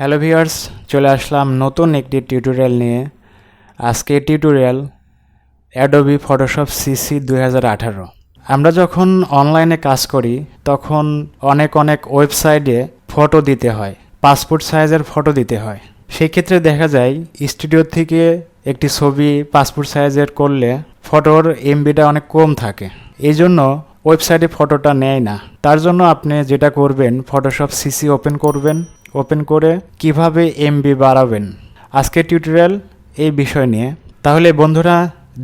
Hello viewers, চলে আসলাম নতুন একটি টিউটোরিয়াল নিয়ে। আজকে টিউটোরিয়াল অ্যাডোবি ফটোশপ সিসি 2018। আমরা যখন অনলাইনে কাজ করি তখন অনেক ওয়েবসাইটে ফটো দিতে হয়, পাসপোর্ট সাইজের ফটো দিতে হয়। সেই ক্ষেত্রে দেখা যায় স্টুডিও থেকে একটি ছবি পাসপোর্ট সাইজের করলে ফটোর এমবিটা অনেক কম থাকে, এই জন্য ওয়েবসাইটে ফটোটা নেয় না। তার জন্য আপনি যেটা করবেন, ফটোশপ সিসি ওপেন করে কিভাবে এমবি বাড়াবেন, আজকের টিউটোরিয়াল এই বিষয় নিয়ে। তাহলে বন্ধুরা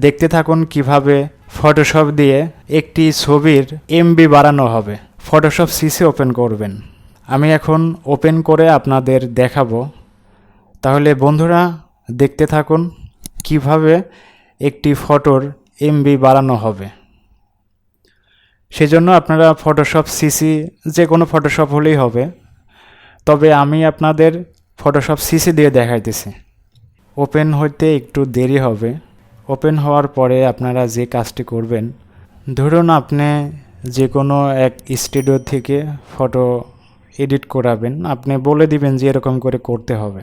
দেখতে থাকুন কিভাবে ফটোশপ দিয়ে একটি ছবির এমবি বাড়ানো হবে। ফটোশপ সিসি ওপেন করবেন। আমি এখন ওপেন করে আপনাদের দেখাবো। তাহলে বন্ধুরা দেখতে থাকুন কিভাবে একটি ফটোর এমবি বাড়ানো হবে। সেজন্য আপনারা ফটোশপ সিসি, যে কোনো ফটোশপ হলেই হবে, তবে আমি আপনাদের ফটোশপ সিসি দিয়ে দেখাইতেছি। ওপেন হইতে একটু দেরি হবে। ওপেন হওয়ার পরে আপনারা যে কাজটি করবেন, ধরুন আপনি যে কোনো এক স্টুডিও থেকে ফটো এডিট করাবেন, আপনি বলে দিবেন যে এরকম করে করতে হবে।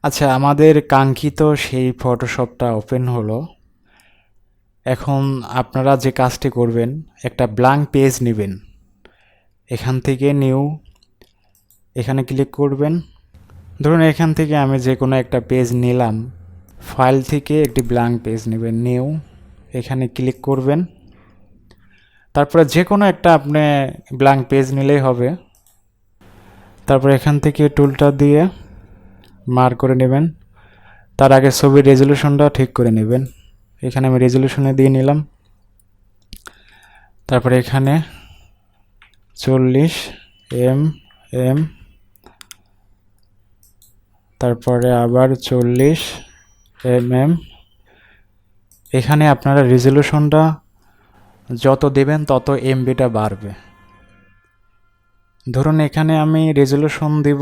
আচ্ছা, আমাদের কাঙ্ক্ষিত সেই ফটোশপটা ওপেন হলো। এখন আপনারা যে কাজটি করবেন, একটা ব্ল্যাঙ্ক পেজ নেবেন। এখান থেকে নিউ, এখানে ক্লিক করবেন। ধরুন এখান থেকে আমি যে কোনো একটা পেজ নিলাম। ফাইল থেকে একটি ব্ল্যাঙ্ক পেজ নেবেন, নিউ, এখানে ক্লিক করবেন। তারপরে যে কোনো একটা আপনি ব্ল্যাঙ্ক পেজ নিলেই হবে। তারপর এখান থেকে টুলটা দিয়ে মার্ক করে নেবেন। তার আগে ছবির রেজলিউশনটা ঠিক করে নেবেন। এখানে আমি রেজলিউশনে দিয়ে নিলাম। তারপরে এখানে 40 mm, তারপরে আবার 40 mm। এখানে আপনারা রেজলিউশনটা যত দেবেন তত এমবিটা বাড়বে। ধরুন এখানে আমি রেজলিউশন দিব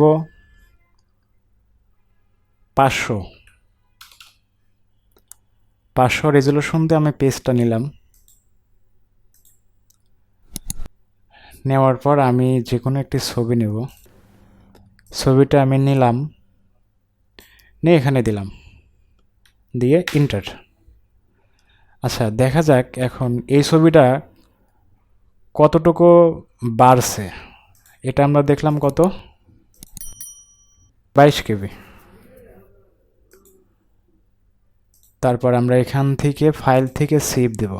500 রেজলিউশন দিয়ে আমি পেজটা নিলাম। নেওয়ার পর আমি যে কোনো একটি ছবি নেব। ছবিটা আমি নিলাম, নিয়ে এখানে দিলাম, দিয়ে ইন্টার। আচ্ছা, দেখা যাক এখন এই ছবিটা কতটুকু বাড়ছে। এটা আমরা দেখলাম কত, 22 কেবি। তারপর আমরা এখান থেকে ফাইল থেকে সেভ দেব,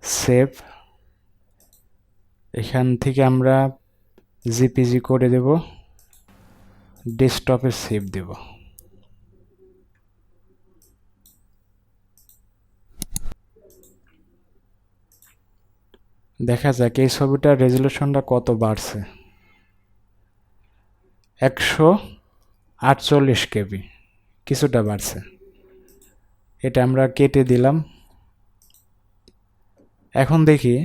সেভ। এখান থেকে আমরা জিপিজি করে দেব, ডেস্কটপে সেভ দেব। দেখা যাক এই ছবিটার রেজলিউশনটা কত বাড়ছে, 148 কেবি, কিছুটা বাড়ছে। এটা আমরা কেটে দিলাম। এখন দেখি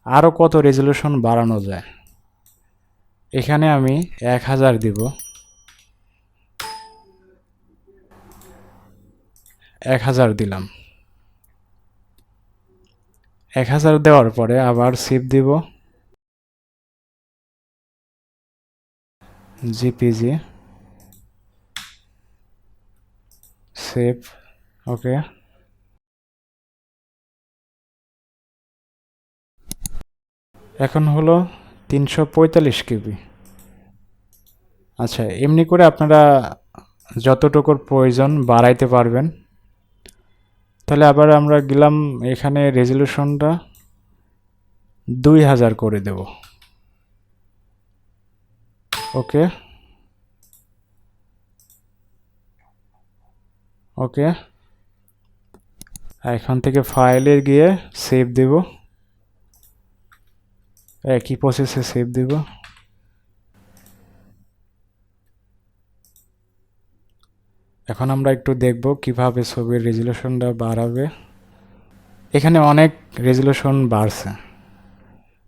আরও কত রেজলিউশন বাড়ানো যায়। এখানে আমি 1000 দিব, 1000 দিলাম। 1000 দেওয়ার পরে আবার সেভ দিব, জিপিজি, সেভ, ওকে। এখন হলো 345 কেবি। আচ্ছা, এমনি করে আপনারা যতটুকুর প্রয়োজন বাড়াইতে পারবেন। তাহলে আবার আমরা গেলাম, এখানে রেজলিউশনটা 2000 করে দেব, ওকে ওকে। এখান থেকে ফাইলে গিয়ে সেভ দেব, একই প্রসেসে সেভ দেব। এখন আমরা একটু দেখব কিভাবে ছবির রেজলিউশনটা বাড়াবে। এখানে অনেক রেজলিউশন বাড়ছে,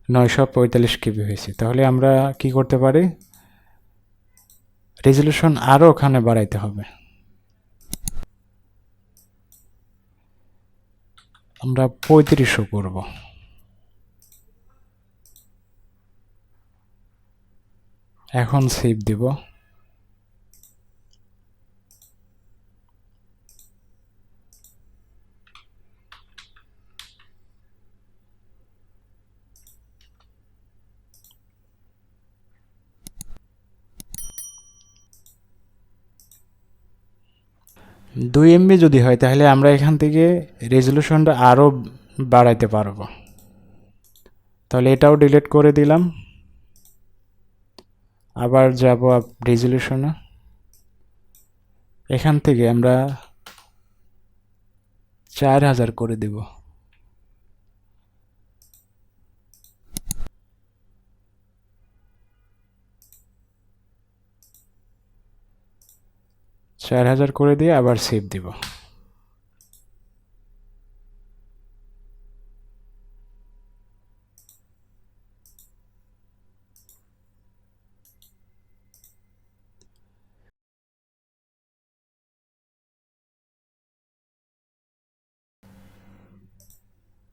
945 কেবি হয়েছে। তাহলে আমরা কি করতে পারি, রেজলিউশন আরও ওখানে বাড়াইতে হবে। আমরা 3500 করব। এখন সেভ দিব। দুই এমবি যদি হয় তাহলে আমরা এখান থেকে রেজলিউশনটা আরও বাড়াইতে পারবো। তাহলে এটাও ডিলিট করে দিলাম। আবার যাব রেজলিউশনে, এখান থেকে আমরা 4000 করে দেব। চার হাজার করে দিয়ে আবার সেভ দিব।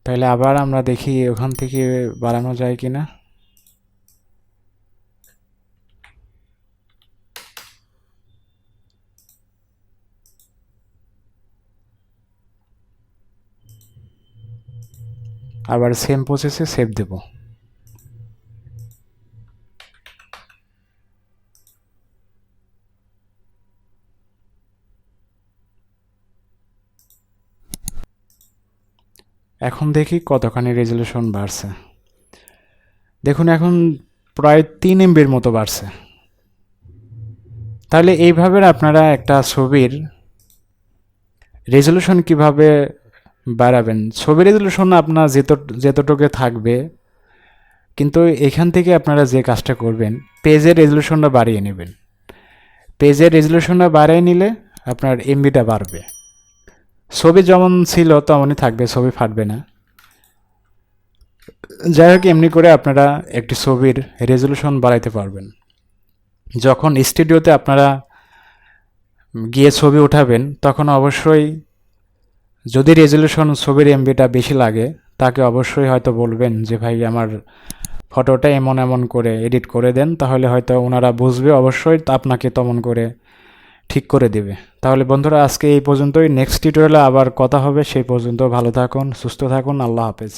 তাহলে আবার আমরা দেখি ওখান থেকে বাড়ানো যায় কিনা। আবার সেম প্রসেসে সেভ দেব। এখন দেখি কতখানি রেজলিউশন বাড়ছে। দেখুন এখন প্রায় 3 এমবির মতো বাড়ছে। তাহলে এইভাবে আপনারা একটা ছবির রেজলিউশন কিভাবে বাড়াবেন। ছবির রেজলিউশন আপনার যতটুকু থাকবে, কিন্তু এখান থেকে আপনারা যে কাজটা করবেন, পেজের রেজলিউশনটা বাড়িয়ে নেবেন। পেজের রেজলিউশনটা বাড়িয়ে নিলে আপনার এমবিটা বাড়বে। ছবি যেমন ছিল তেমনই থাকবে, ছবি ফাটবে না। যাই হোক, এমনি করে আপনারা একটি ছবির রেজলিউশন বাড়াইতে পারবেন। যখন স্টুডিওতে আপনারা গিয়ে ছবি উঠাবেন তখন অবশ্যই যদি রেজলিউশন ছবির এমবিটা বেশি লাগে তাকে অবশ্যই হয়তো বলবেন যে ভাই আমার ফটোটা এমন এমন করে এডিট করে দেন, তাহলে হয়তো ওনারা বুঝবে, অবশ্যই আপনাকে তেমন করে ঠিক করে দেবে। তাহলে বন্ধুরা আজকে এই পর্যন্তই। নেক্সট টিউটোরিয়ালে আবার কথা হবে। সেই পর্যন্ত ভালো থাকুন, সুস্থ থাকুন। আল্লাহ হাফেজ।